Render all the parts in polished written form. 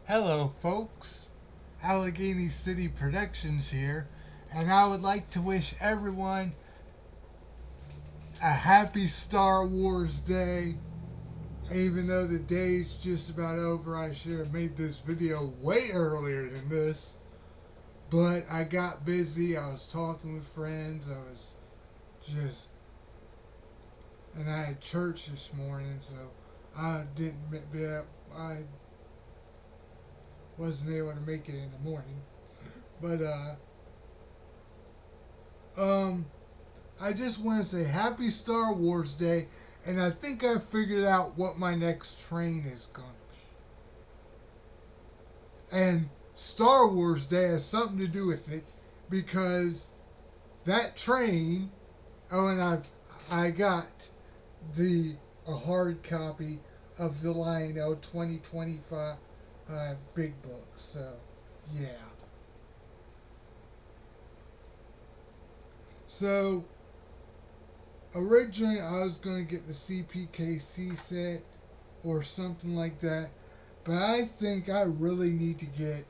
Hello, folks. Allegheny City Productions here, and I would like to wish everyone a happy Star Wars Day. Even though the day's just about over, I should have made this video way earlier than this. But I got busy, I was talking with friends, just, and I had church this morning, so I didn't be up, I wasn't able to make it in the morning. But, um, I just want to say happy Star Wars Day, and I think I figured out what my next train is going to be. And Star Wars Day has something to do with it because that train, oh, and I got a hard copy of the Lion-O 2025 big book. So, yeah. So, originally I was going to get the CPKC set or something like that, but I think I really need to get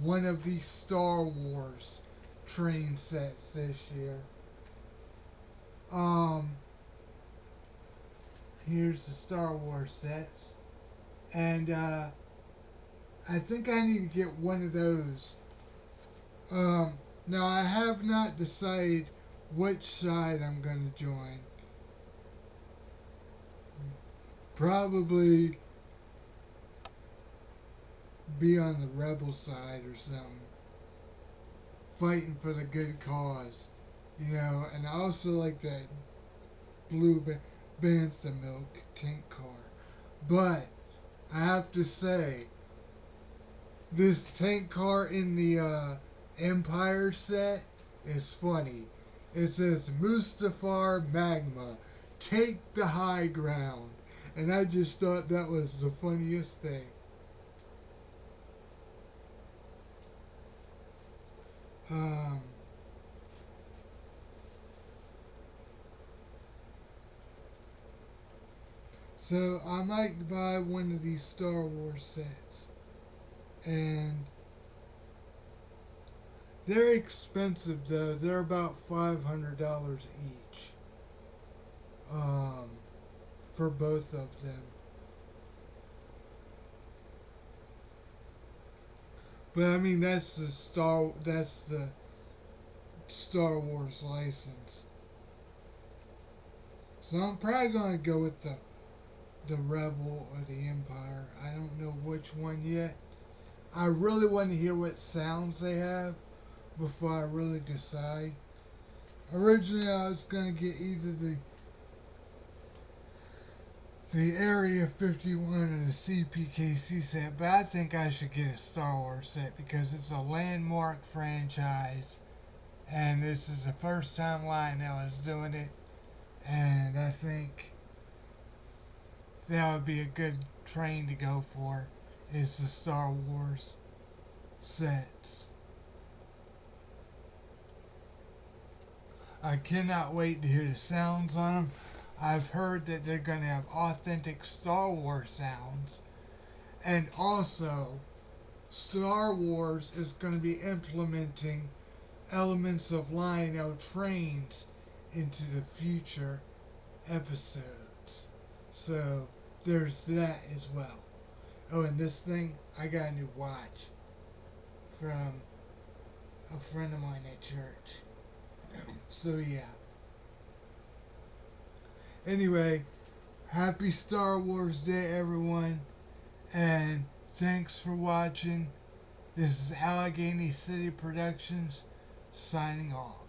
one of these Star Wars train sets this year. Um, Here's the Star Wars sets, and I think I need to get one of those. Um, Now I have not decided which side I'm going to join. Probably be on the rebel side or something, fighting for the good cause, And I also like that blue bantha milk tank car. But I have to say, this tank car in the Empire set is funny. It says Mustafar Magma, take the high ground. And I just thought that was the funniest thing. Um, so I might buy one of these Star Wars sets. And they're expensive though. They're about $500 each. Um, for both of them. But I mean that's the Star Wars license. So I'm probably gonna go with the Rebel or the Empire. I don't know which one yet. I really want to hear what sounds they have before I really decide. Originally I was gonna get either the Area 51 or the CPKC set, but I think I should get a Star Wars set because it's a landmark franchise, and this is the first time Lionel is doing it, and I think that would be a good train to go for, is the Star Wars sets. I cannot wait to hear the sounds on them. I've heard that they're going to have authentic Star Wars sounds. And also, Star Wars is going to be implementing elements of Lion-O trains into the future episodes. So, there's that as well. Oh, and this thing, I got a new watch from a friend of mine at church. So, yeah. Anyway, happy Star Wars Day, everyone, and thanks for watching. This is Allegheny City Productions signing off.